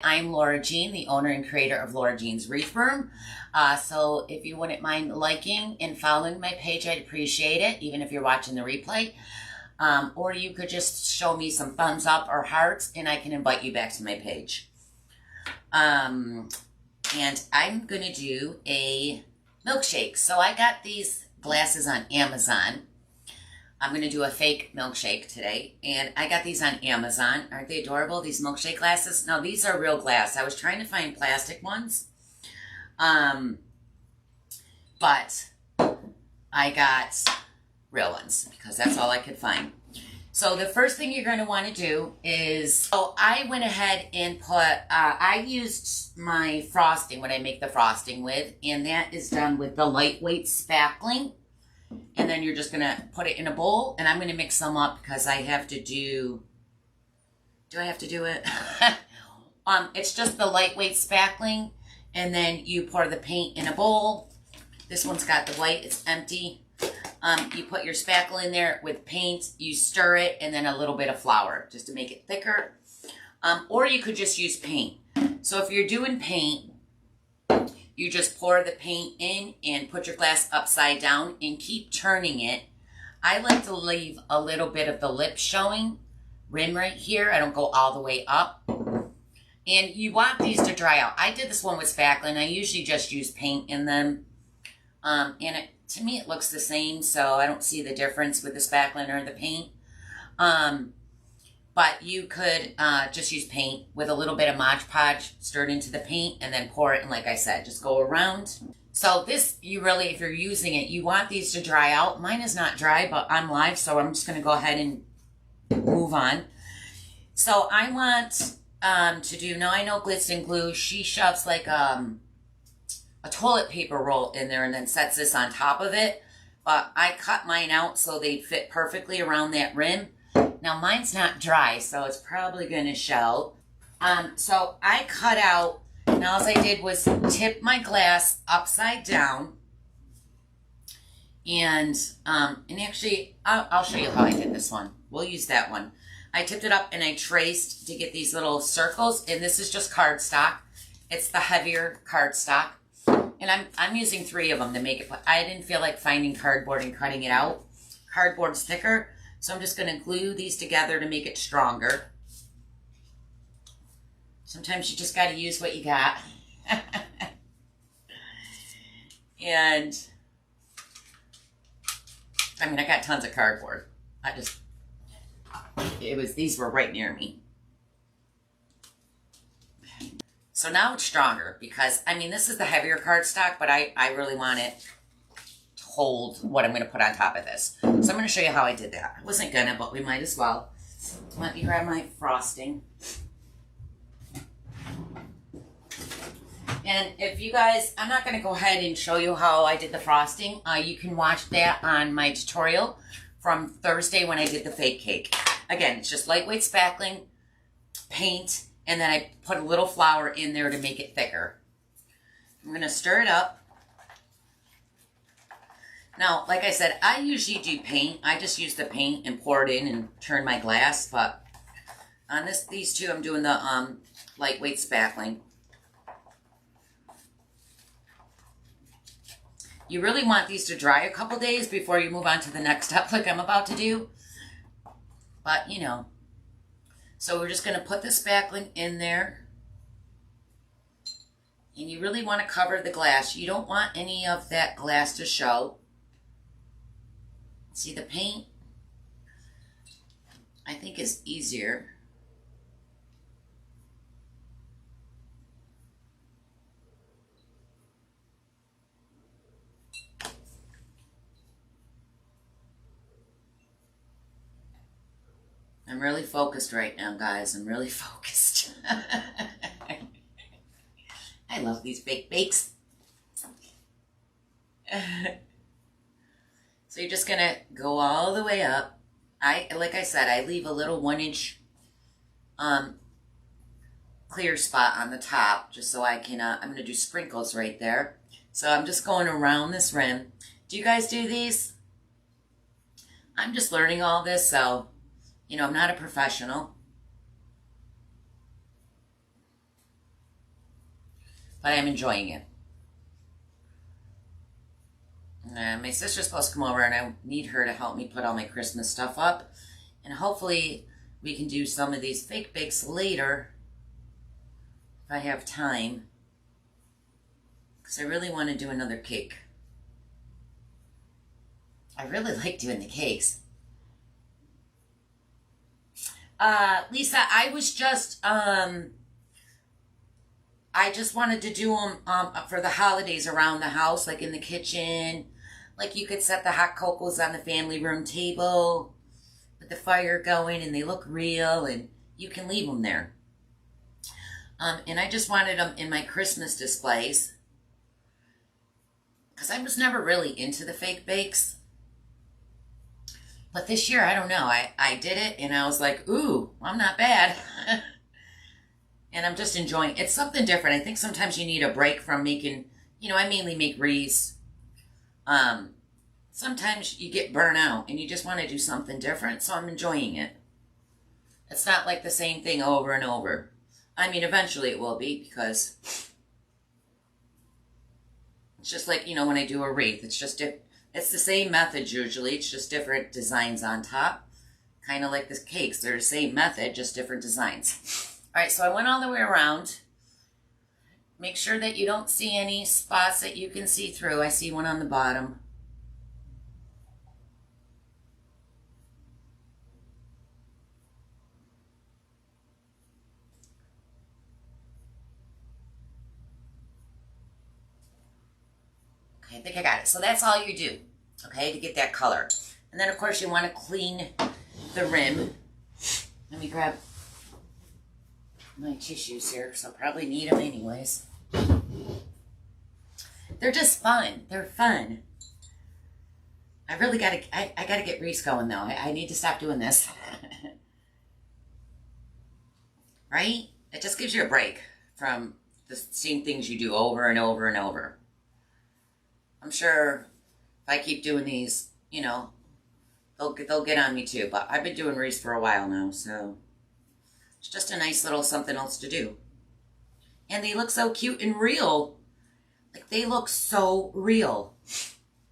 I'm Laura Jean, the owner and creator of Laura Jean's Reef Room. So if you wouldn't mind liking and following my page, I'd appreciate it, even if you're watching the replay. Or you could just show me some thumbs up or hearts, and I can invite you back to my page. And I'm going to do a milkshake. So I got these glasses on Amazon. I'm going to do a fake milkshake today, and I got these on Amazon. Aren't they adorable, these milkshake glasses? No, these are real glass. I was trying to find plastic ones, but I got real ones because that's all I could find. So the first thing you're going to want to do is, I went ahead and I used my frosting, what I make the frosting with, and that is done with the lightweight spackling. And then you're just going to put it in a bowl, and I'm going to mix them up because I have to do I have to do it? It's just the lightweight spackling, and then you pour the paint in a bowl. This one's got the white, it's empty. You put your spackle in there with paint, you stir it, and then a little bit of flour just to make it thicker. Or you could just use paint. So if you're doing paint, you just pour the paint in and put your glass upside down and keep turning it. I like to leave a little bit of the lip showing, rim right here. I don't go all the way up. And you want these to dry out. I did this one with spackling. I usually just use paint in them. To me, it looks the same, so I don't see the difference with the spackling or the paint. But you could just use paint with a little bit of Mod Podge stirred into the paint and then pour it. And like I said, just go around. So this, you really, if you're using it, you want these to dry out. Mine is not dry, but I'm live, so I'm just going to go ahead and move on. So I want to do, now I know Glitz and Glue, she shoves like a toilet paper roll in there and then sets this on top of it. But I cut mine out so they fit perfectly around that rim. Now, mine's not dry, so it's probably going to show. So I cut out, and all I did was tip my glass upside down. And actually, I'll show you how I did this one. We'll use that one. I tipped it up, and I traced to get these little circles, and this is just cardstock. It's the heavier cardstock. And I'm using 3 of them to make it, I didn't feel like finding cardboard and cutting it out. Cardboard's thicker. So I'm just going to glue these together to make it stronger. Sometimes you just got to use what you got. And, I mean, I got tons of cardboard. These were right near me. So now it's stronger because, I mean, this is the heavier cardstock, but I really want it hold what I'm going to put on top of this. So I'm going to show you how I did that. I wasn't going to, but we might as well. Let me grab my frosting. And if you guys, I'm not going to go ahead and show you how I did the frosting. You can watch that on my tutorial from Thursday when I did the fake cake. Again, it's just lightweight spackling, paint, and then I put a little flour in there to make it thicker. I'm going to stir it up. Now, like I said, I usually do paint. I just use the paint and pour it in and turn my glass. But on these two, I'm doing the lightweight spackling. You really want these to dry a couple days before you move on to the next step like I'm about to do. But, you know. So we're just going to put the spackling in there. And you really want to cover the glass. You don't want any of that glass to show. See, the paint, I think, is easier. I'm really focused right now, guys. I'm really focused. I love these fake bakes. So you're just going to go all the way up. Like I said, I leave a little 1-inch clear spot on the top just so I can, I'm going to do sprinkles right there. So I'm just going around this rim. Do you guys do these? I'm just learning all this, so, you know, I'm not a professional. but I'm enjoying it. My sister's supposed to come over, and I need her to help me put all my Christmas stuff up. And hopefully we can do some of these fake bakes later if I have time. Because I really want to do another cake. I really like doing the cakes. Lisa, I was just, I just wanted to do them for the holidays around the house, like in the kitchen. Like you could set the hot cocos on the family room table with the fire going, and they look real, and you can leave them there. And I just wanted them in my Christmas displays because I was never really into the fake bakes. But this year, I don't know, I did it, and I was like, ooh, I'm not bad. And I'm just enjoying it. It's something different. I think sometimes you need a break from making, I mainly make wreaths. Sometimes you get burnt out and you just want to do something different, so I'm enjoying it. It's not like the same thing over and over. I mean, eventually it will be, because it's just like, when I do a wreath, it's just it's the same method usually, it's just different designs on top. Kind of like the cakes, they're the same method, just different designs. All right, so I went all the way around. Make sure that you don't see any spots that you can see through. I see one on the bottom. Okay, I think I got it. So that's all you do, okay, to get that color. And then, of course, you want to clean the rim. Let me grab my tissues here, so I'll probably need them anyways. They're just fun. They're fun. I really gotta, I gotta get Reese going though. I need to stop doing this. Right? It just gives you a break from the same things you do over and over and over. I'm sure if I keep doing these, they'll get on me too. But I've been doing Reese for a while now, so it's just a nice little something else to do. And they look so cute and real. Like, they look so real.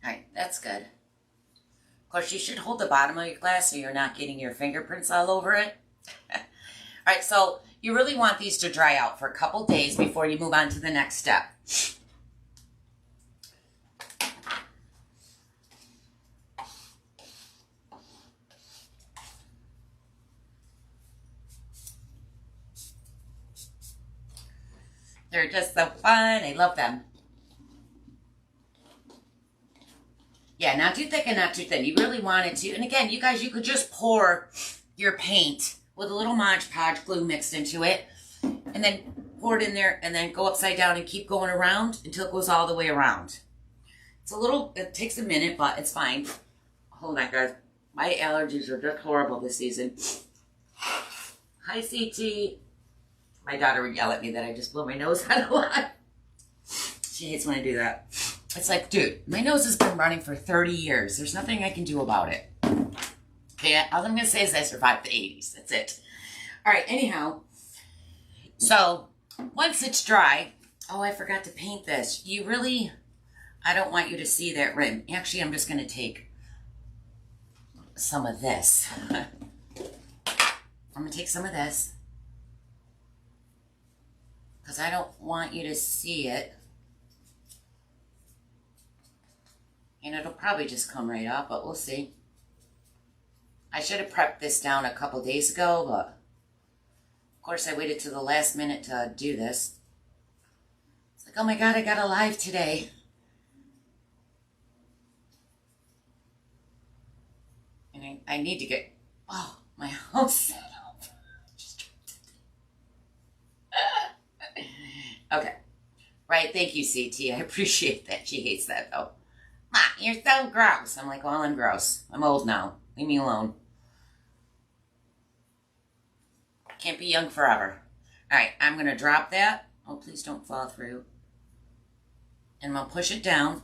All right, that's good. Of course, you should hold the bottom of your glass so you're not getting your fingerprints all over it. All right, so you really want these to dry out for a couple days before you move on to the next step. They're just so fun. I love them. Yeah, not too thick and not too thin. You really want it to. And again, you guys, you could just pour your paint with a little Mod Podge glue mixed into it, and then pour it in there, and then go upside down and keep going around until it goes all the way around. It takes a minute, but it's fine. Hold on, guys. My allergies are just horrible this season. Hi, CT. My daughter would yell at me that I just blow my nose out a lot. She hates when I do that. It's like, dude, my nose has been running for 30 years. There's nothing I can do about it. Okay, all I'm going to say is I survived the 80s. That's it. All right, anyhow. So, once it's dry, oh, I forgot to paint this. I don't want you to see that rim. Actually, I'm just going to take some of this. I'm going to take some of this, because I don't want you to see it. And it'll probably just come right up, but we'll see. I should have prepped this down a couple days ago, but of course I waited to the last minute to do this. It's like, oh my God, I got a live today. And I need to get, my house set up. Okay. Right, thank you, CT. I appreciate that. She hates that, though. Ma, you're so gross. I'm like, well, I'm gross. I'm old now. Leave me alone. Can't be young forever. All right, I'm going to drop that. Oh, please don't fall through. And I'm going to push it down.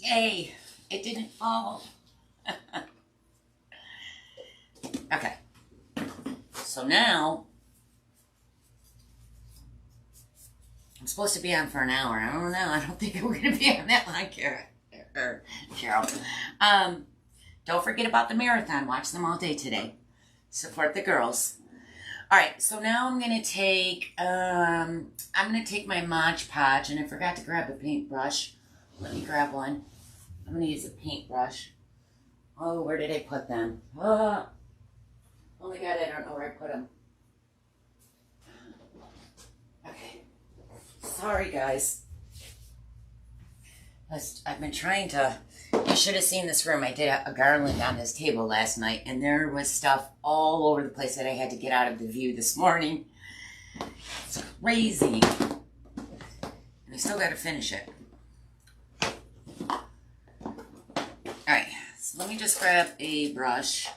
Yay, it didn't fall. Okay, so now I'm supposed to be on for an hour. I don't know. I don't think we're going to be on that long, Cheryl. Don't forget about the marathon. Watch them all day today. Support the girls. All right, so now I'm going to take my Mod Podge, and I forgot to grab a paintbrush. Let me grab one. I'm going to use a paintbrush. Oh, where did I put them? Oh my God, I don't know where I put them. Okay. Sorry, guys. I've been trying to... You should have seen this room. I did a garland on this table last night, and there was stuff all over the place that I had to get out of the view this morning. It's crazy. And I still got to finish it. Alright, so let me just grab a brush.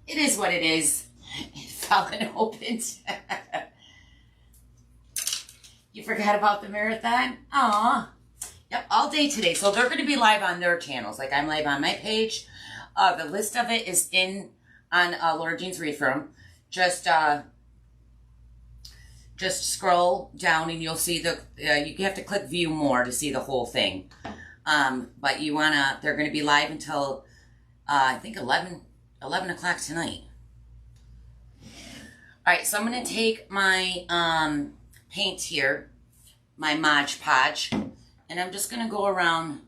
It is what it is. It fell and opened. You forgot about the marathon? Aw. Yep, all day today. So they're going to be live on their channels. Like I'm live on my page. The list of it is on Laura Jean's Read From. Just scroll down and you'll see you have to click view more to see the whole thing. But they're going to be live until, I think 11 o'clock tonight. All right, so I'm going to take my paint here, my Mod Podge, and I'm just going to go around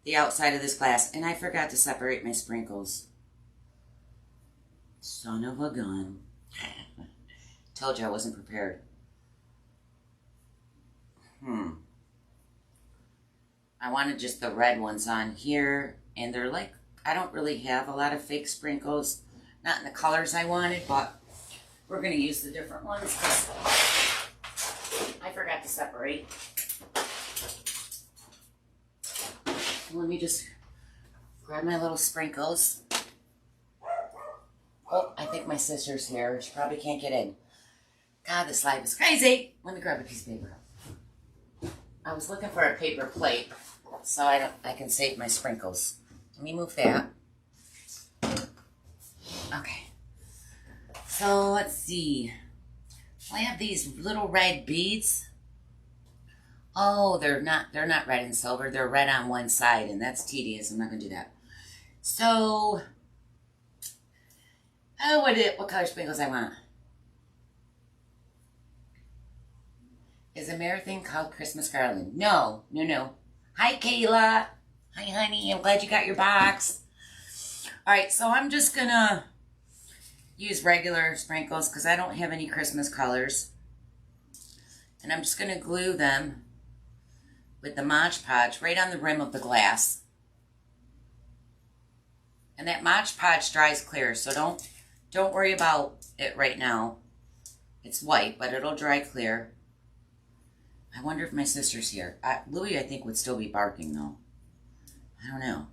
the outside of this glass. And I forgot to separate my sprinkles. Son of a gun. Told you I wasn't prepared. I wanted just the red ones on here, and they're like, I don't really have a lot of fake sprinkles. Not in the colors I wanted, but we're going to use the different ones because I forgot to separate. Let me just grab my little sprinkles. Oh, I think my sister's here. She probably can't get in. God, this life is crazy. Let me grab a piece of paper. I was looking for a paper plate so I can save my sprinkles. Let me move that. Okay. So let's see. I have these little red beads. Oh, they're not red and silver. They're red on one side, and that's tedious. I'm not gonna do that. So, what color sprinkles I want? Is a marathon called Christmas garland? No. Hi, Kayla. Hi, honey. I'm glad you got your box. All right, so I'm just gonna use regular sprinkles because I don't have any Christmas colors, and I'm just gonna glue them with the Mod Podge right on the rim of the glass. And that Mod Podge dries clear, so don't worry about it right now. It's white, but it'll dry clear. I wonder if my sister's here. Louie, I think, would still be barking, though. I don't know.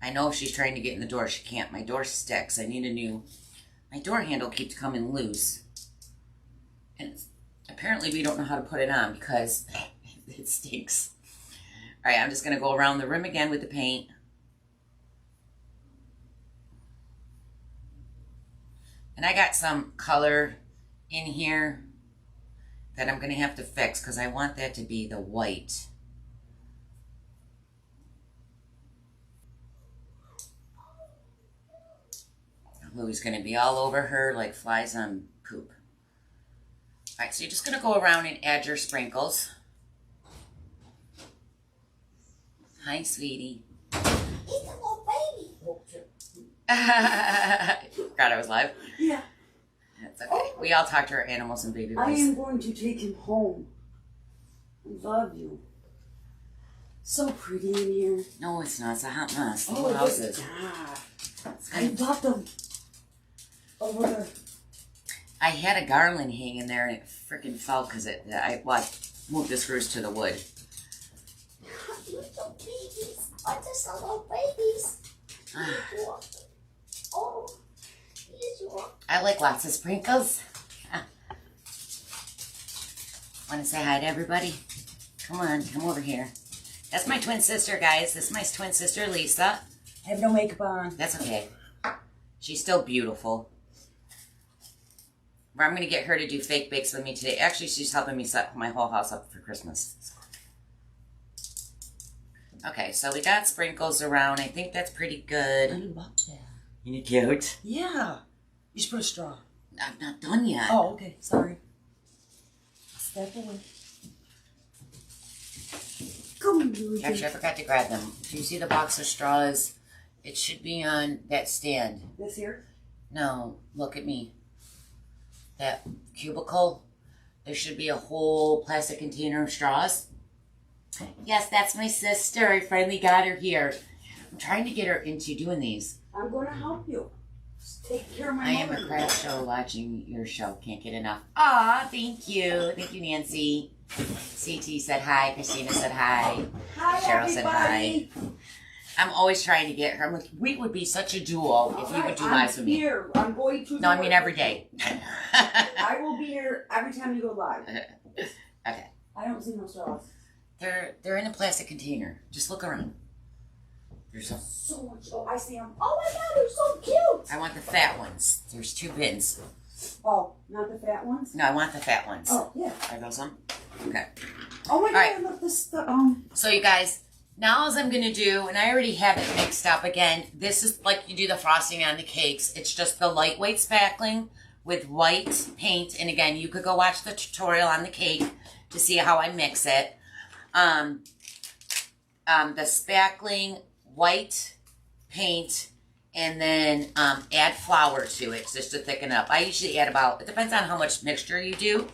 I know if she's trying to get in the door, she can't. My door sticks. I need a new... My door handle keeps coming loose. And apparently we don't know how to put it on because it stinks. All right, I'm just going to go around the rim again with the paint. And I got some color in here that I'm going to have to fix because I want that to be the white. Louie's going to be all over her like flies on poop. All right, so you're just going to go around and add your sprinkles. Hi, sweetie. He's a little baby. Forgot I was live. Yeah. That's okay. We all talk to our animals in baby voice. I am going to take him home. I love you. So pretty in here. No, it's not. It's a hot mess. Oh, The houses. I love them. Over there. I had a garland hanging there and it freaking fell because I moved the screws to the wood. Little babies. What is the little babies? Oh, yes, you are. I like lots of sprinkles. Want to say hi to everybody? Come on, come over here. That's my twin sister, guys. This is my twin sister, Lisa. I have no makeup on. That's okay. She's still beautiful. I'm going to get her to do fake bakes with me today. Actually, she's helping me set my whole house up for Christmas. Okay, so we got sprinkles around. I think that's pretty good. I love that. You cute? Yeah. You should put a straw. I'm not done yet. Oh, okay. Sorry. Step away. Come on, Luigi. Actually, I forgot to grab them. Do you see the box of straws? It should be on that stand. This here? No, look at me. That cubicle. There should be a whole plastic container of straws. Yes, that's my sister. I finally got her here. I'm trying to get her into doing these. I'm going to help you. Just take care of my I am a craft show watching your show. Can't get enough. Aw, thank you. Thank you, Nancy. CT said hi. Christina said hi. Hi, Cheryl said hi. everybody. I'm always trying to get her. I'm like, we would be such a duo if you would do lives with me. Here. I'm going to. No, I mean every day. I will be here every time you go live. Okay. I don't see no straws. They're in a plastic container. Just look around. There's some. So much. Oh, I see them. Oh my God, they're so cute. I want the fat ones. There's 2 bins. Oh, not the fat ones? No, I want the fat ones. Oh, yeah. Are those them? Okay. Oh my God, right. I love this stuff. So you guys, now as I'm going to do, and I already have it mixed up again, this is like you do the frosting on the cakes. It's just the lightweight spackling with white paint. And again, you could go watch the tutorial on the cake to see how I mix it. The spackling, white paint, and then add flour to it just to thicken up. I usually add about, it depends on how much mixture you do.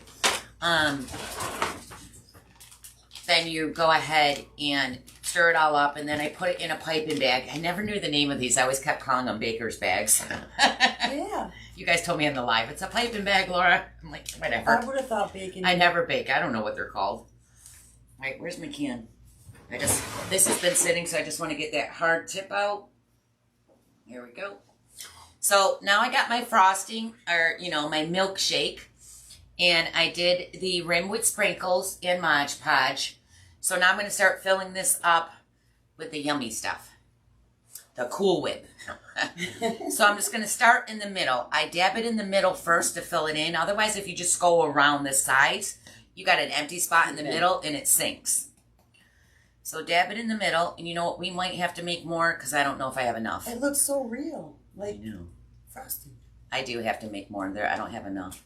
Then you go ahead and stir it all up, and then I put it in a piping bag. I never knew the name of these. I always kept calling them baker's bags. Yeah. You guys told me in the live, it's a piping bag, Laura. I'm like, whatever. I would have thought bacon. I never bake. I don't know what they're called. All right, where's my can? This has been sitting, so I just want to get that hard tip out. Here we go. So now I got my frosting, or, my milkshake. And I did the rim with sprinkles and Mod Podge. So now I'm going to start filling this up with the yummy stuff. The Cool Whip. So I'm just going to start in the middle. I dab it in the middle first to fill it in. Otherwise, if you just go around the sides, you got an empty spot in the middle and it sinks. So dab it in the middle. And you know what? We might have to make more because I don't know if I have enough. It looks so real. Like I know. frosting. I do have to make more in there. I don't have enough.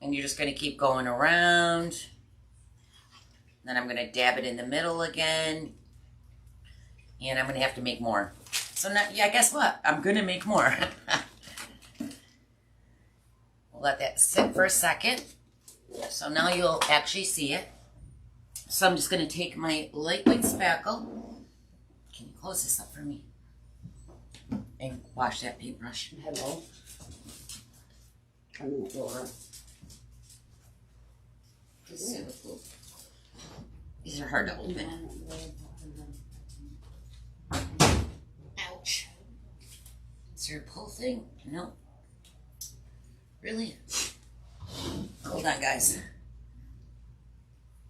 And you're just going to keep going around. Then I'm going to dab it in the middle again. And I'm going to have to make more. So now, yeah, guess what? I'm going to make more. We'll let that sit for a second. So now you'll actually see it. So I'm just going to take my lightweight spackle. Can you close this up for me? And wash that paintbrush. Hello. I'm going to go around. These are hard to open. Ouch. Is there a pull thing? No. Really? Hold on, guys.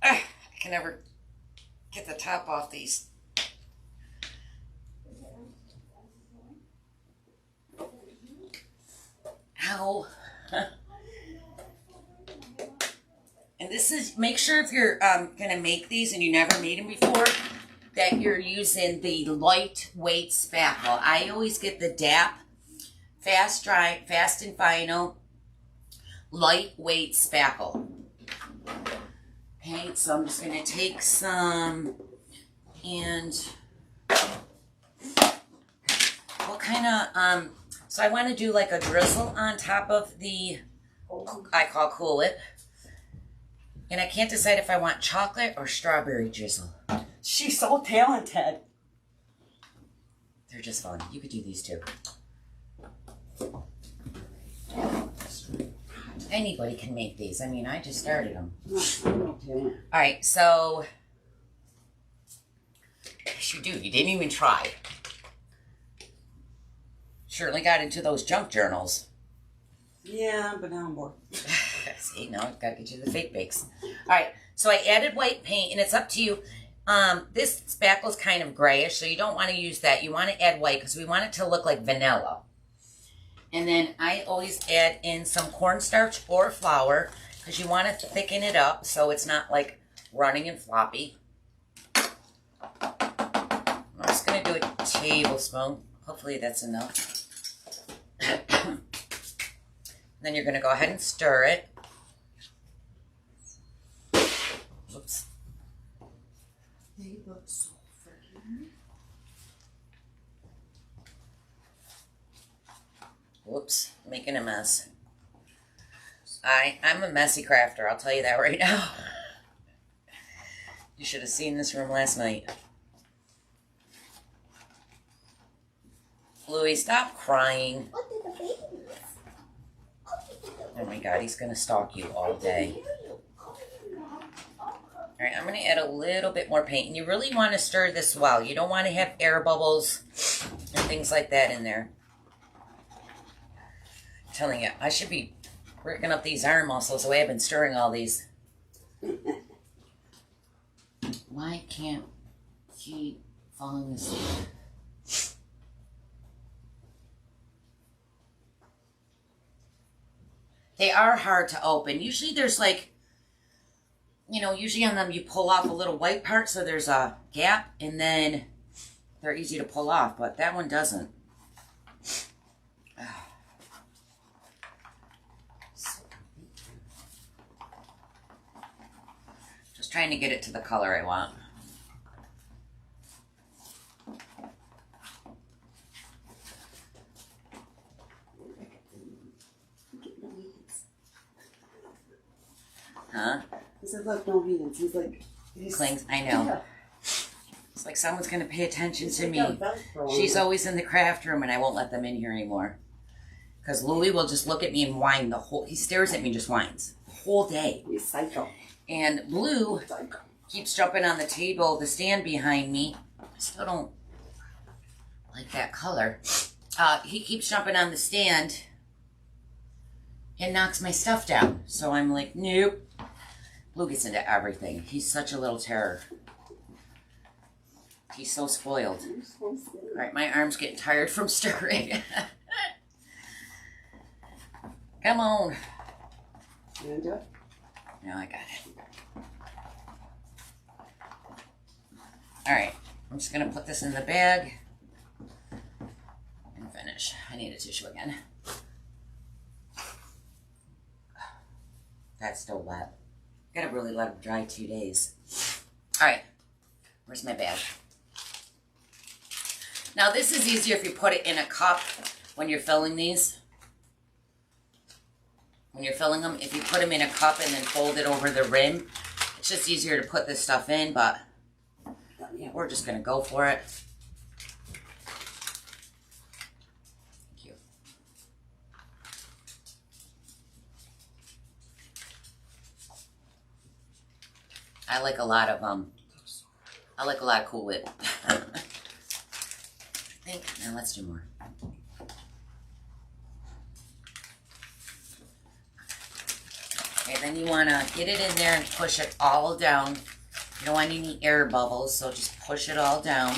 I can never get the top off these. Ow. And this is, make sure if you're going to make these and you never made them before, that you're using the lightweight spackle. I always get the DAP, Fast and Final, lightweight spackle. Okay, so I'm just going to take some, and what kind of, so I want to do like a drizzle on top of the, I call Cool Whip. And I can't decide if I want chocolate or strawberry drizzle. She's so talented. They're just fun. You could do these too. Anybody can make these. I mean, I just started them. All right, so Yes, you do. You didn't even try. Certainly got into those junk journals. Yeah, but now I'm bored. See, now I've got to get you the fake bakes. All right, so I added white paint, and it's up to you. This spackle's kind of grayish, so you don't want to use that. You want to add white because we want it to look like vanilla. And then I always add in some cornstarch or flour because you want to thicken it up so it's not like running and floppy. I'm just going to do a tablespoon. Hopefully that's enough. Then you're going to go ahead and stir it. Oops. They look so pretty. Whoops, making a mess. I'm a messy crafter, I'll tell you that right now. You should have seen this room last night. Louie, stop crying. What did the baby miss? Oh my God, he's going to stalk you all day. Alright, I'm going to add a little bit more paint. And you really want to stir this well. You don't want to have air bubbles and things like that in there. I'm telling you, I should be working up these arm muscles the way I've been stirring all these. Why can't she fall asleep? They are hard to open. Usually there's like, you know, usually on them you pull off a little white part so there's a gap and then they're easy to pull off, but that one doesn't. Just trying to get it to the color I want. Huh? He said, look, no hands. He's like... Clings, I know. Yeah. It's like someone's going to pay attention to me. Velcro. She's always in the craft room and I won't let them in here anymore. Because Louie will just look at me and whine the whole... He stares at me and just whines. The whole day. He's psycho. And Blue keeps jumping on the table, the stand behind me. I still don't like that color. He keeps jumping on the stand and knocks my stuff down. So I'm like, nope. Blue gets into everything. He's such a little terror. He's so spoiled. All right, my arm's getting tired from stirring. Come on. You want to do it? No, I got it. All right, I'm just going to put this in the bag and finish. I need a tissue again. That's still wet. Gotta really let it dry 2 days. All right, where's my bag? Now this is easier if you put it in a cup when you're filling these. When you're filling them, if you put them in a cup and then fold it over the rim, it's just easier to put this stuff in, but yeah, we're just gonna go for it. Thank you. I like a lot of Cool Whip. I think, now let's do more. Okay, then you want to get it in there and push it all down. You don't want any air bubbles, so just push it all down.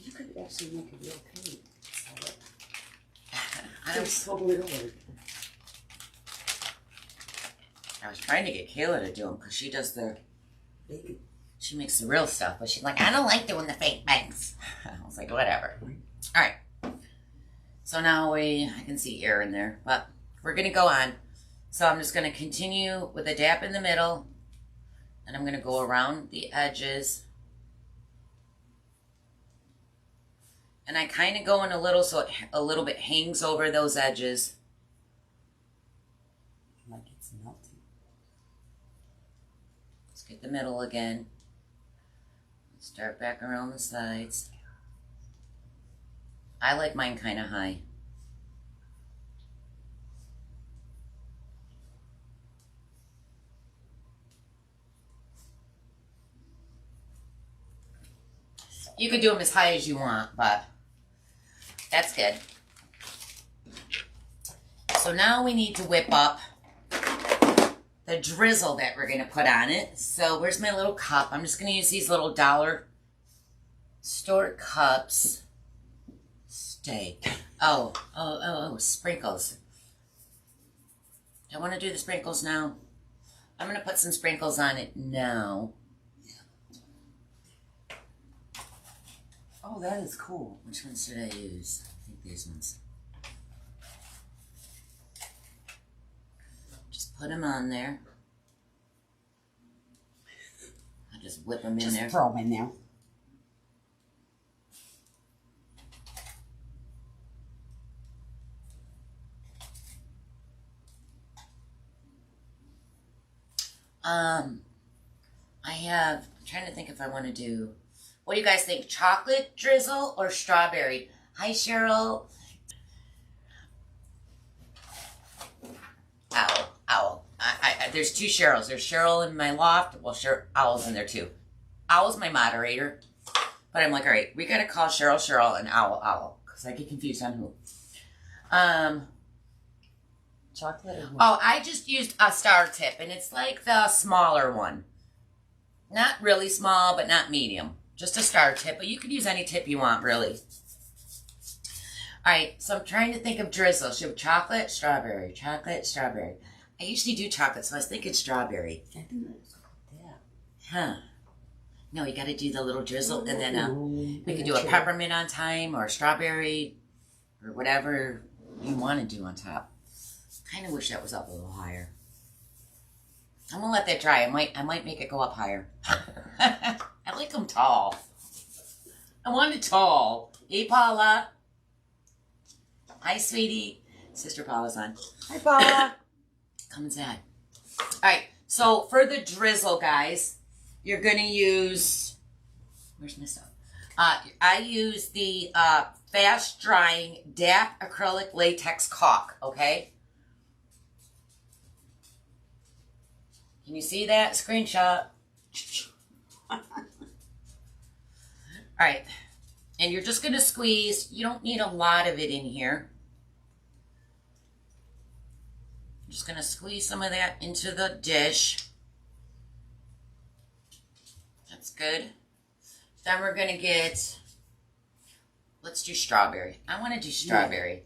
You could actually make a real cake. I was totally over. I was trying to get Kayla to do them because she does she makes the real stuff, but she's like, I don't like doing the fake things. I was like, whatever. All right. So now I can see air in there, but we're going to go on. So I'm just going to continue with a dab in the middle, and I'm going to go around the edges. And I kind of go in a little so it a little bit hangs over those edges. Like it's melting. Let's get the middle again. Start back around the sides. I like mine kind of high. You can do them as high as you want, but that's good. So now we need to whip up the drizzle that we're going to put on it. So where's my little cup? I'm just going to use these little dollar store cups. Steak. Oh, sprinkles. I want to do the sprinkles now. I'm going to put some sprinkles on it now. Oh, that is cool. Which ones should I use? I think these ones. Just put them on there. I'll just whip them in there. Just throw them in there. I'm trying to think if I want to do, what do you guys think? Chocolate drizzle or strawberry? Hi, Cheryl. Owl. There's two Cheryls. There's Cheryl in my loft. Well, Owl's in there too. Owl's my moderator. But I'm like, all right, we got to call Cheryl and Owl. Because I get confused on who. Chocolate or what? Oh, I just used a star tip. And it's like the smaller one. Not really small, but not medium. Just a star tip. But you could use any tip you want, really. All right, so I'm trying to think of drizzle. Should chocolate, strawberry, chocolate, strawberry. I usually do chocolate, so I was thinking strawberry. I think that's that. Huh. No, you got to do the little drizzle, and then we could do a peppermint on time, or strawberry, or whatever you want to do on top. Kind of wish that was up a little higher. I'm gonna let that dry. I might make it go up higher. I like them tall. I want it tall. Hey, Paula. Hi, sweetie. Sister Paula's on. Hi, Paula. Come inside. All right. So for the drizzle, guys, you're gonna use. Where's my stuff? I use the fast drying DAP acrylic latex caulk. Okay. Can you see that screenshot? All right. And you're just going to squeeze. You don't need a lot of it in here. I'm just going to squeeze some of that into the dish. That's good. Then we're going to get, let's do strawberry. I want to do strawberry.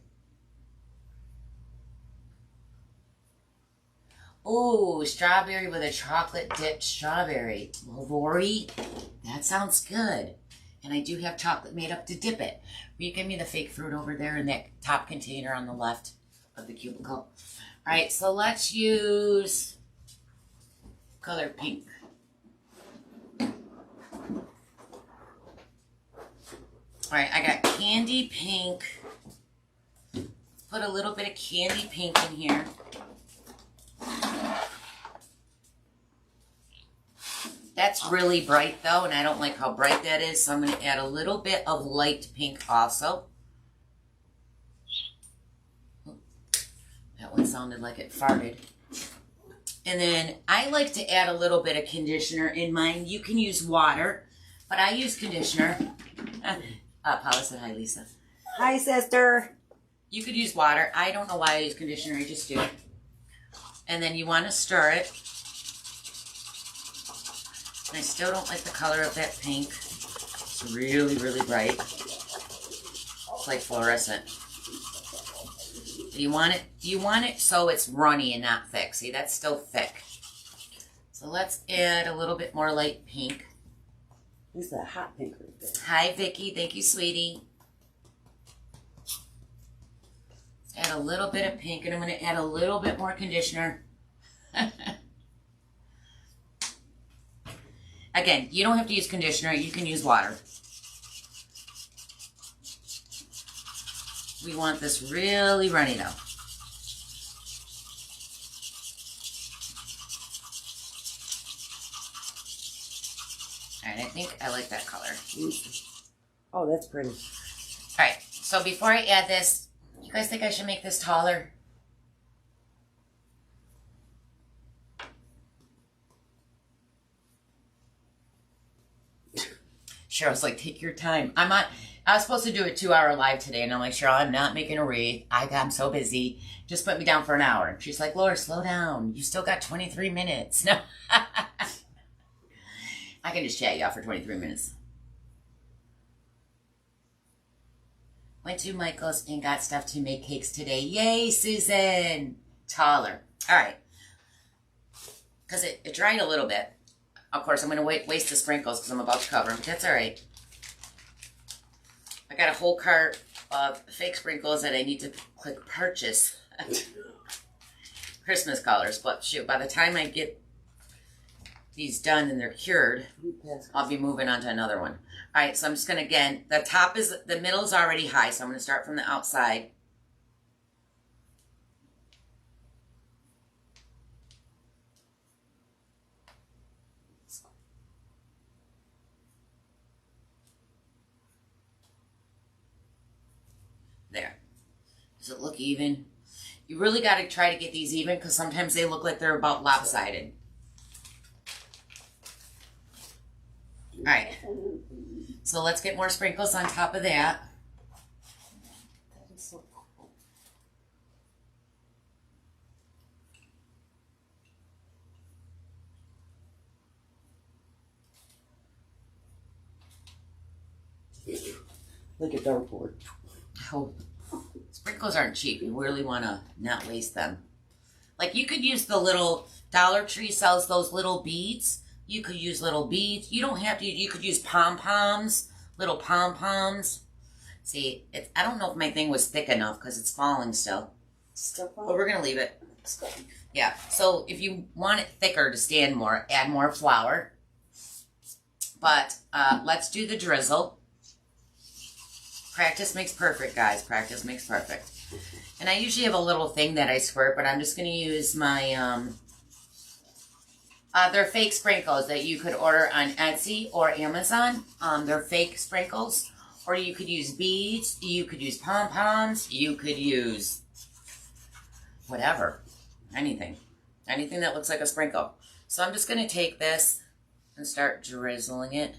Ooh, strawberry with a chocolate dipped strawberry. Well, Lori, that sounds good. And I do have chocolate made up to dip it. Will you give me the fake fruit over there in that top container on the left of the cubicle? All right, so let's use color pink. All right, I got candy pink. Put a little bit of candy pink in here. That's really bright though, and I don't like how bright that is, so I'm going to add a little bit of light pink also. That one sounded like it farted. And then I like to add a little bit of conditioner in mine. You can use water, but I use conditioner. Paula said hi, Lisa. Hi, sister. You could use water. I don't know why I use conditioner, I just do. And then you want to stir it. And I still don't like the color of that pink. It's really, really bright. It's like fluorescent. You want it so it's runny and not thick. See, that's still thick. So let's add a little bit more light pink. This is a hot pink right there. Hi, Vicky. Thank you, sweetie. Add a little bit of pink, and I'm going to add a little bit more conditioner. Again, you don't have to use conditioner. You can use water. We want this really runny though. All right, I think I like that color. Oh, that's pretty. All right, so before I add this, you guys think I should make this taller? Cheryl's like, take your time. I was supposed to do a 2-hour live today, and I'm like, Cheryl, I'm not making a wreath. I'm so busy. Just put me down for an hour. She's like, Laura, slow down. You still got 23 minutes. No. I can just chat you out for 23 minutes. Went to Michael's and got stuff to make cakes today. Yay, Susan. Taller. All right. Because it dried a little bit. Of course, I'm going to waste the sprinkles because I'm about to cover them. That's all right. I got a whole cart of fake sprinkles that I need to click purchase. Christmas colors. But shoot, by the time I get these done and they're cured, I'll be moving on to another one. All right, so I'm just going to, again, the middle is already high, so I'm going to start from the outside. There. Does it look even? You really got to try to get these even because sometimes they look like they're about lopsided. All right. So let's get more sprinkles on top of that. That is so cool. Look at dartboard. Oh, sprinkles aren't cheap. You really want to not waste them. Like you could use the little Dollar Tree sells those little beads. You could use little beads. You don't have to. You could use pom-poms, little pom-poms. See, I don't know if my thing was thick enough because it's falling still. But we're going to leave it. Yeah, so if you want it thicker to stand more, add more flour. But let's do the drizzle. Practice makes perfect, guys. Practice makes perfect. And I usually have a little thing that I squirt, but I'm just going to use my... they're fake sprinkles that you could order on Etsy or Amazon. They're fake sprinkles. Or you could use beads. You could use pom-poms. You could use whatever. Anything. Anything that looks like a sprinkle. So I'm just going to take this and start drizzling it.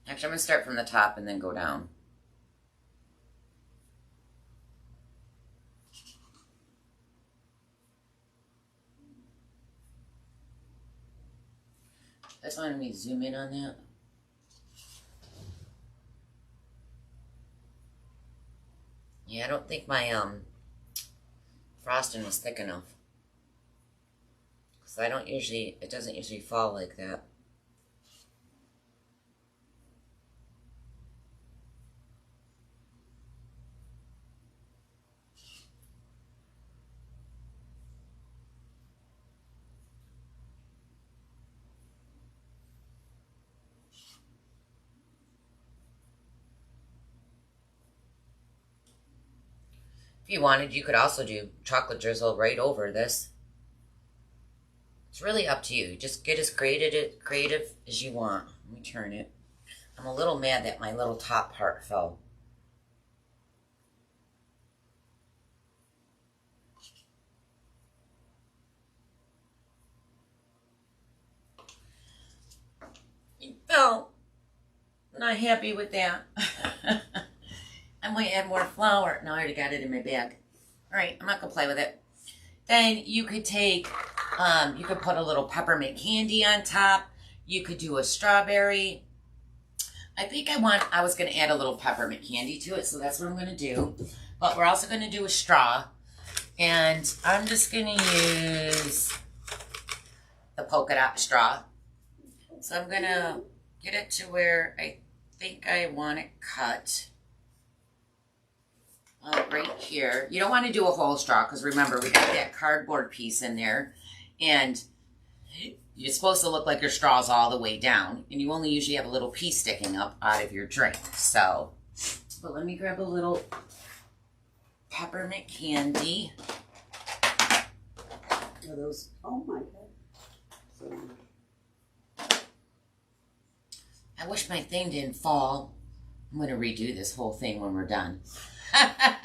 Actually, I'm going to start from the top and then go down. I just wanted me to zoom in on that. Yeah, I don't think my frosting was thick enough. Because it doesn't usually fall like that. If you wanted, you could also do chocolate drizzle right over this. It's really up to you. Just get as creative as you want. Let me turn it. I'm a little mad that my little top part fell. It fell. Not happy with that. I might add more flour. No, I already got it in my bag. All right, I'm not going to play with it. Then you could take, you could put a little peppermint candy on top. You could do a strawberry. I think I was going to add a little peppermint candy to it, so that's what I'm going to do. But we're also going to do a straw. And I'm just going to use the polka dot straw. So I'm going to get it to where I think I want it cut. Right here. You don't want to do a whole straw because remember, we got that cardboard piece in there. And you're supposed to look like your straw's all the way down. And you only usually have a little piece sticking up out of your drink. So, but let me grab a little peppermint candy. Are those? Oh my god! So, I wish my thing didn't fall. I'm going to redo this whole thing when we're done. I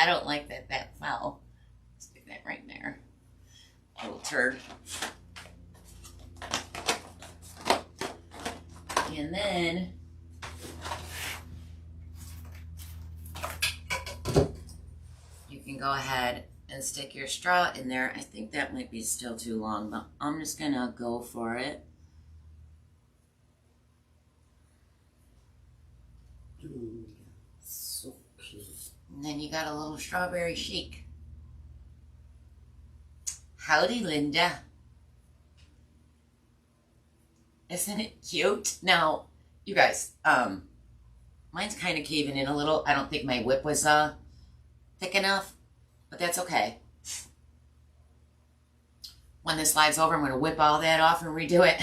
don't like that that fell. Stick that right there. Little turd. And then you can go ahead and stick your straw in there. I think that might be still too long, but I'm just going to go for it. so cute. And then you got a little strawberry chic. Howdy, Linda. Isn't it cute? Now, you guys, mine's kind of caving in a little. I don't think my whip was thick enough, but that's okay. When this live's over, I'm going to whip all that off and redo it.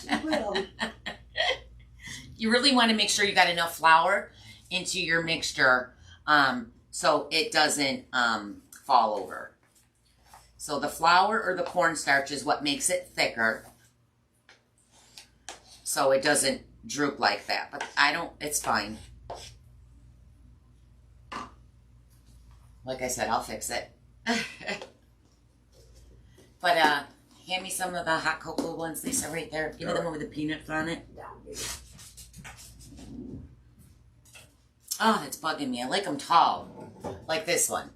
She will. You really want to make sure you got enough flour into your mixture so it doesn't fall over. So the flour or the cornstarch is what makes it thicker, so it doesn't droop like that. But I don't, it's fine. Like I said, I'll fix it. But hand me some of the hot cocoa ones, Lisa, right there. Give me the one with the peanuts on it. Oh, that's bugging me. I like them tall, like this one.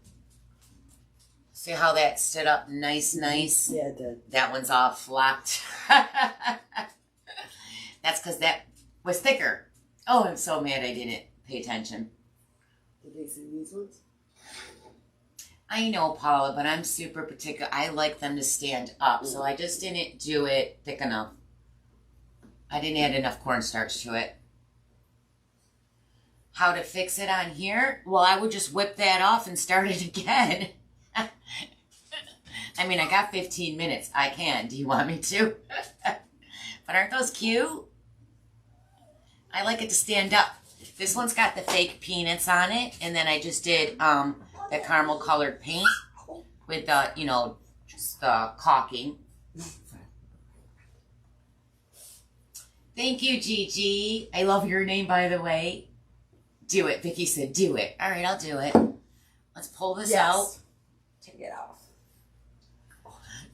See how that stood up nice? Yeah, it did. That one's all flopped. That's because that was thicker. Oh, I'm so mad I didn't pay attention. Did they see these ones? I know, Paula, but I'm super particular. I like them to stand up, so I just didn't do it thick enough. I didn't add enough cornstarch to it. How to fix it on here? Well, I would just whip that off and start it again. I mean, I got 15 minutes. I can. Do you want me to? But aren't those cute? I like it to stand up. This one's got the fake peanuts on it, and then I just did the caramel colored paint with the, you know, just caulking. Thank you, Gigi. I love your name, by the way. Do it. Vicky said, do it. All right, I'll do it. Let's pull this out. Take it off.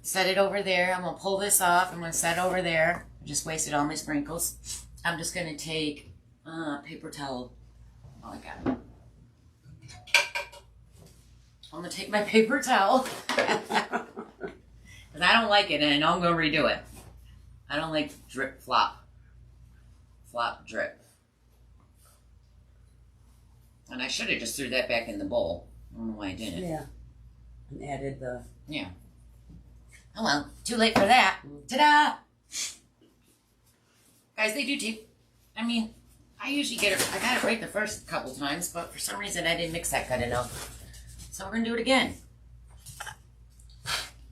Set it over there. I'm going to pull this off. I'm going to set it over there. I just wasted all my sprinkles. I'm just going to take paper towel. Oh, I got it. I'm going to take my paper towel. Because I don't like it, and I know I'm going to redo it. I don't like drip, flop. Flop, drip. And I should have just threw that back in the bowl. I don't know why I didn't. Yeah. And added the... Yeah. Oh well, too late for that. Ta-da! Guys, they do take... I mean, I usually get it... I got it right the first couple times, but for some reason I didn't mix that good enough. So we're going to do it again.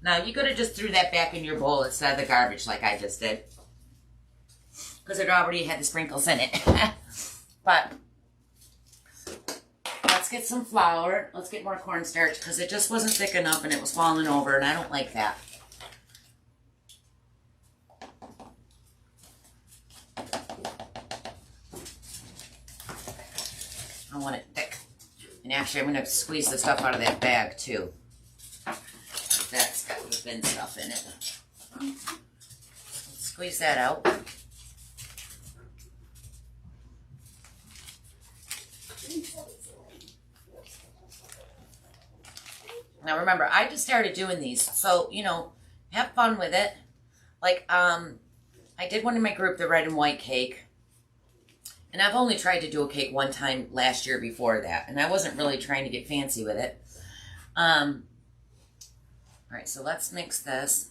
Now, you could have just threw that back in your bowl instead of the garbage like I just did. Because it already had the sprinkles in it. But... let's get some flour. Let's get more cornstarch because it just wasn't thick enough and it was falling over, and I don't like that. I want it thick. And actually, I'm going to squeeze the stuff out of that bag too. That's got the thin stuff in it. Let's squeeze that out. Now remember, I just started doing these, so, you know, have fun with it. Like, I did one in my group, the red and white cake. And I've only tried to do a cake one time last year before that. And I wasn't really trying to get fancy with it. Alright, so let's mix this.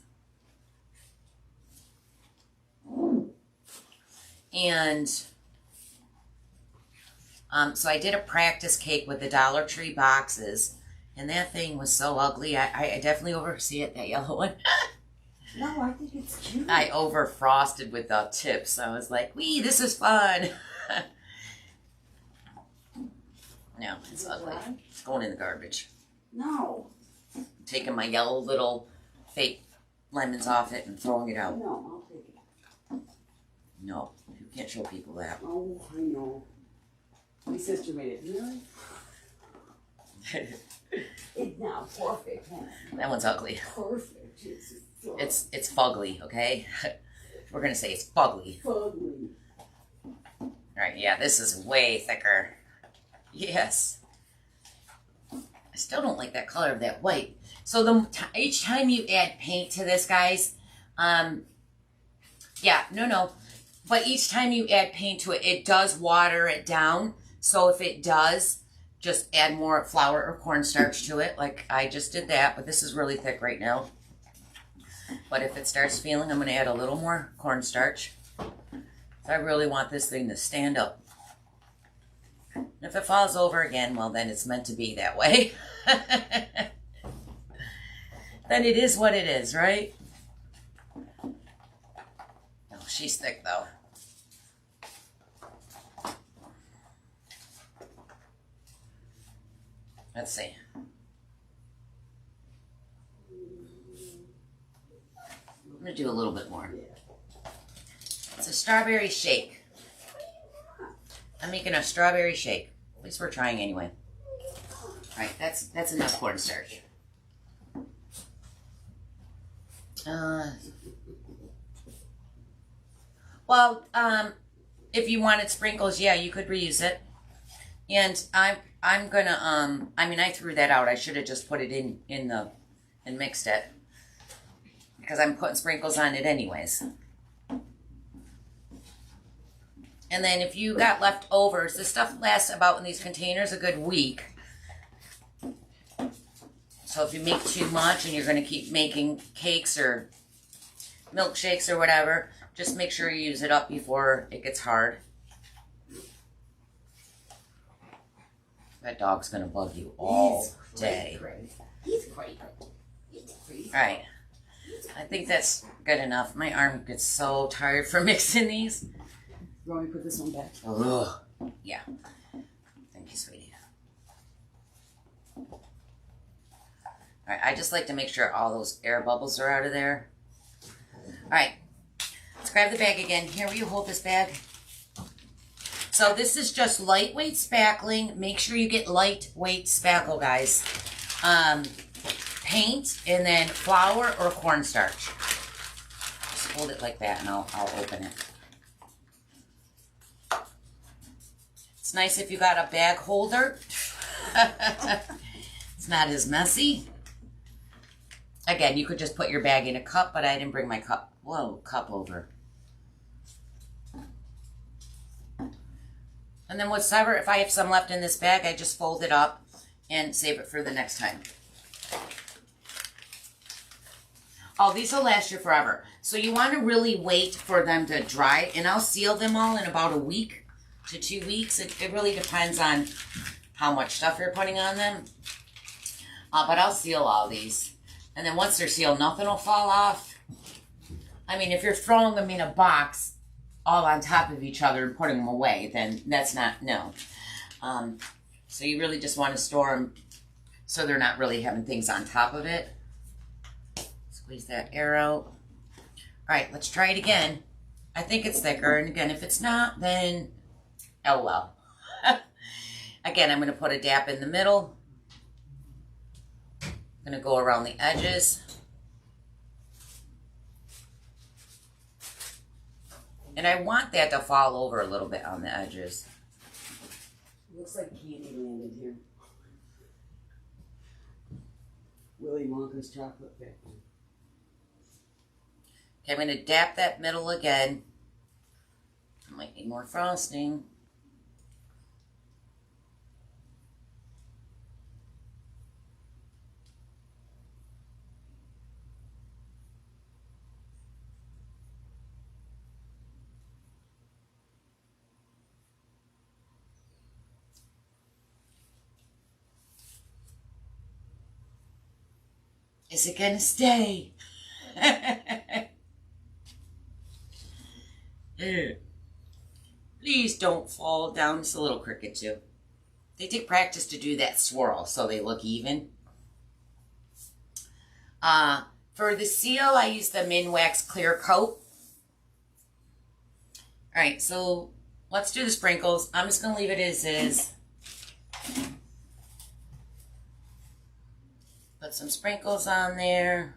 And... so I did a practice cake with the Dollar Tree boxes. And that thing was so ugly. I definitely oversee it, that yellow one. No, I think it's cute. I over frosted with the tips. I was like, wee, this is fun. No, it's ugly. It's going in the garbage. No. I'm taking my yellow little fake lemons off it and throwing it out. No, I'll take it. No, you can't show people that. Oh, I know. My sister made it. Really? It's not perfect, huh? That one's ugly. Perfect. It's fugly, okay? We're gonna say it's fugly. Fugly. Alright, yeah, this is way thicker. Yes. I still don't like that color of that white. So each time you add paint to this, guys, yeah, no. But each time you add paint to it, it does water it down. So if it does, just add more flour or cornstarch to it. Like I just did that, but this is really thick right now. But if it starts feeling, I'm going to add a little more cornstarch. I really want this thing to stand up. And if it falls over again, well, then it's meant to be that way. Then it is what it is, right? Oh, she's thick, though. Let's see. I'm going to do a little bit more. It's a strawberry shake. I'm making a strawberry shake. At least we're trying anyway. Alright, that's enough cornstarch. Well, if you wanted sprinkles, yeah, you could reuse it. And I'm gonna, I mean, I threw that out. I should have just put it in and mixed it. Because I'm putting sprinkles on it anyways. And then if you got leftovers, this stuff lasts about in these containers a good week. So if you make too much and you're going to keep making cakes or milkshakes or whatever, just make sure you use it up before it gets hard. That dog's going to bug you all day. He's crazy. All right. I think that's good enough. My arm gets so tired from mixing these. You want me to put this one back? Ugh. Yeah. Thank you, sweetie. Alright, I just like to make sure all those air bubbles are out of there. Alright, let's grab the bag again. Here, will you hold this bag? So this is just lightweight spackling. Make sure you get lightweight spackle, guys. Paint and then flour or cornstarch. Just hold it like that and I'll open it. It's nice if you got a bag holder. It's not as messy. Again, you could just put your bag in a cup, but I didn't bring my cup over. And then whatever, if I have some left in this bag, I just fold it up and save it for the next time. Oh, these will last you forever. So you want to really wait for them to dry, and I'll seal them all in about a week to 2 weeks. It really depends on how much stuff you're putting on them. But I'll seal all these. And then once they're sealed, nothing will fall off. I mean, if you're throwing them in a box all on top of each other and putting them away, then that's not, no. So you really just want to store them so they're not really having things on top of it. Squeeze that air out. All right, let's try it again. I think it's thicker. And again, if it's not, then oh well. Again, I'm going to put a dap in the middle. I'm going to go around the edges. And I want that to fall over a little bit on the edges. Looks like candy landed here. Willy Wonka's chocolate factory. Okay, I'm going to dap that middle again. I might need more frosting. Is it gonna stay? Please don't fall down. It's a little crooked too. They take practice to do that swirl so they look even. For the seal, I use the Minwax Clear Coat. All right, so let's do the sprinkles. I'm just going to leave it as is. Put some sprinkles on there.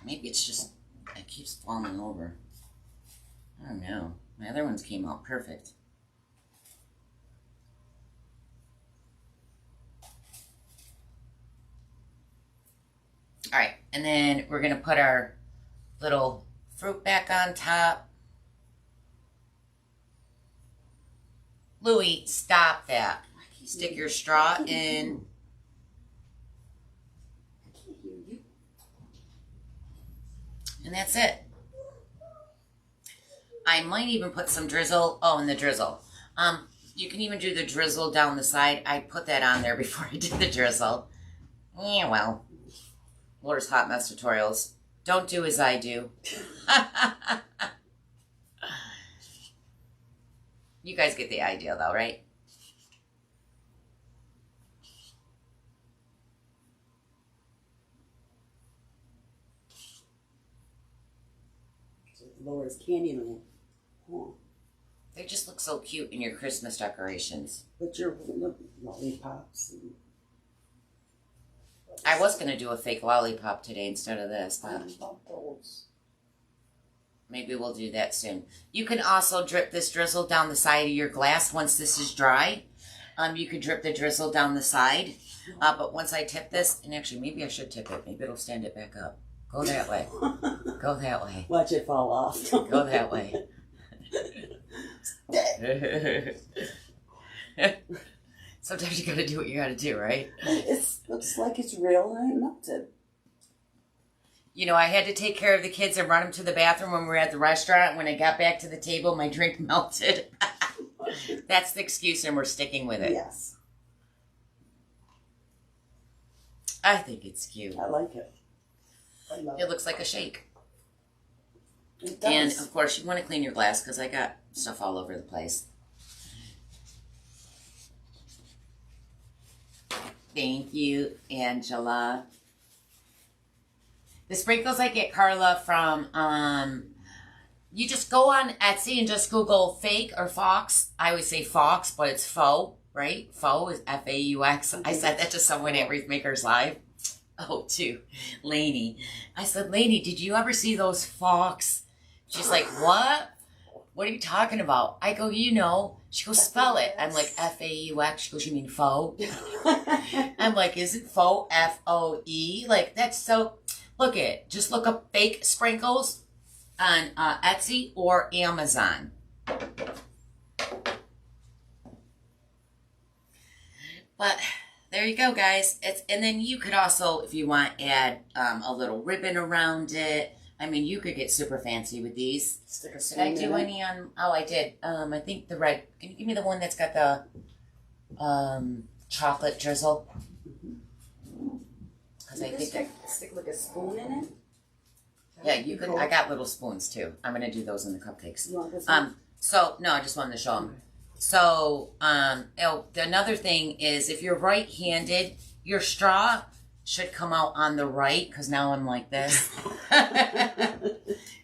Maybe it's just, it keeps falling over. I don't know. My other ones came out perfect. All right, and then we're going to put our little fruit back on top. Louie, stop that. Stick your straw in. And that's it. I might even put some drizzle. Oh, and the drizzle. You can even do the drizzle down the side. I put that on there before I did the drizzle. Yeah, well. Laura's Hot Mess Tutorials. Don't do as I do. You guys get the idea though, right? Laura's Candyland. Huh. They just look so cute in your Christmas decorations. But your lollipops. And... I was going to do a fake lollipop today instead of this, but maybe we'll do that soon. You can also drip this drizzle down the side of your glass once this is dry. You could drip the drizzle down the side. But once I tip this, and actually maybe I should tip it. Maybe it'll stand it back up. Go that way. Go that way. Watch it fall off. Go that way. Sometimes you gotta do what you gotta do, right? It looks like it's real and it melted. You know, I had to take care of the kids and run them to the bathroom when we were at the restaurant. When I got back to the table, my drink melted. That's the excuse, and we're sticking with it. Yes. I think it's cute. I like it. I love It looks like a shake. It does. And, of course, you want to clean your glass because I got stuff all over the place. Thank you, Angela. The sprinkles I get, Carla, from, you just go on Etsy and just Google fake or fox. I always say fox, but it's faux, right? Faux is F-A-U-X. I said that to someone at Wreath Makers Live. Oh, to Lainey. I said, Lainey, did you ever see those fox? She's like, what? What are you talking about? I go, you know. She goes, spell it. I'm like, F-A-U-X. She goes, you mean faux? I'm like, is it faux? F-O-E? Like, that's so... Look it. Just look up fake sprinkles on Etsy or Amazon. But there you go, guys. And then you could also, if you want, add a little ribbon around it. I mean, you could get super fancy with these. Did I do any on... Oh, I did. I think the red... Can you give me the one that's got the chocolate drizzle? Because I think... Stick like a spoon in it? Yeah, you could... I got little spoons, too. I'm going to do those in the cupcakes. You want this one? So, no, I just wanted to show them. So, another thing is if you're right-handed, your straw should come out on the right, because now I'm like this.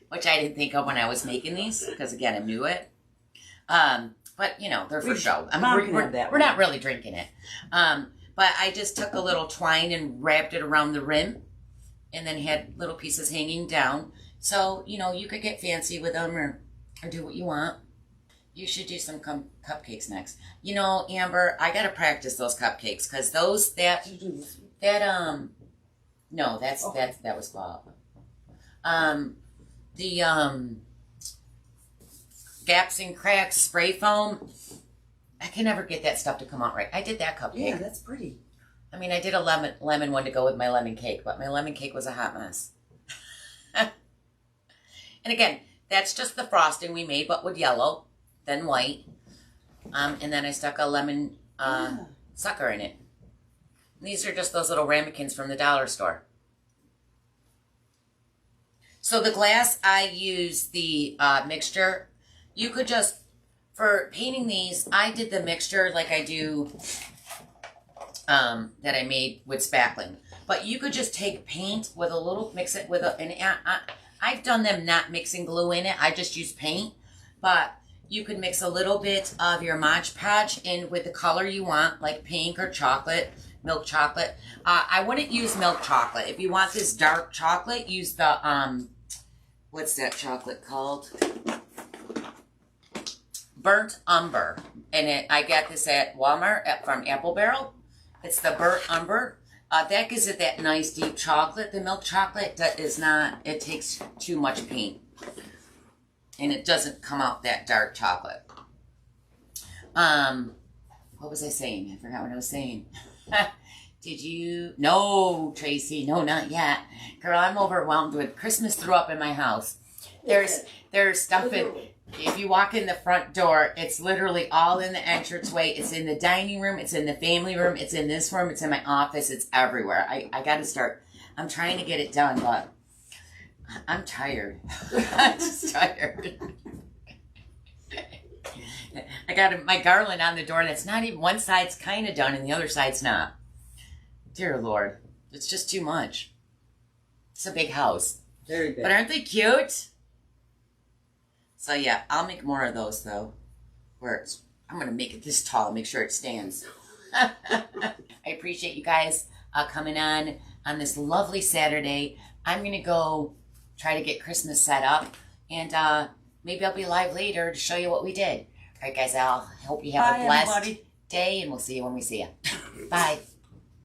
Which I didn't think of when I was making these, because again, I'm new at. But, you know, they're for show. We're not really drinking it. But I just took a little twine and wrapped it around the rim, and then had little pieces hanging down. So, you know, you could get fancy with them or do what you want. You should do some cupcakes next. You know, Amber, I got to practice those cupcakes, because those, that was Bob. The gaps and cracks spray foam, I can never get that stuff to come out right. I did that cupcake. Yeah, that's pretty. I mean, I did a lemon one to go with my lemon cake, but my lemon cake was a hot mess. And again, that's just the frosting we made, but with yellow, then white. And then I stuck a lemon sucker in it. And these are just those little ramekins from the dollar store. So the glass, I use the mixture you could just, for painting these, I did the mixture like I do, that I made with spackling. But you could just take paint with a little, mix it with I've done them not mixing glue in it. I just use paint. But you could mix a little bit of your Mod Podge in with the color you want, like pink or chocolate, milk chocolate. I wouldn't use milk chocolate. If you want this dark chocolate, use the, what's that chocolate called? Burnt Umber. And I got this at Walmart from Apple Barrel. It's the Burnt Umber. That gives it that nice deep chocolate. The milk chocolate that is not, it takes too much paint. And it doesn't come out that dark chocolate. What was I saying? I forgot what I was saying. Did you? No, Tracy. No, not yet. Girl, I'm overwhelmed with Christmas threw up in my house. There's stuff in, if you walk in the front door, it's literally all in the entranceway. It's in the dining room. It's in the family room. It's in this room. It's in my office. It's everywhere. I got to start. I'm trying to get it done, but I'm tired. I'm just tired. I got my garland on the door that's not even, one side's kind of done and the other side's not. Dear Lord, it's just too much. It's a big house. Very big. But aren't they cute? So yeah, I'll make more of those though. I'm going to make it this tall and make sure it stands. I appreciate you guys coming on this lovely Saturday. I'm going to go try to get Christmas set up. And maybe I'll be live later to show you what we did. All right, guys, I hope you have a blessed day. And we'll see you when we see you. Bye.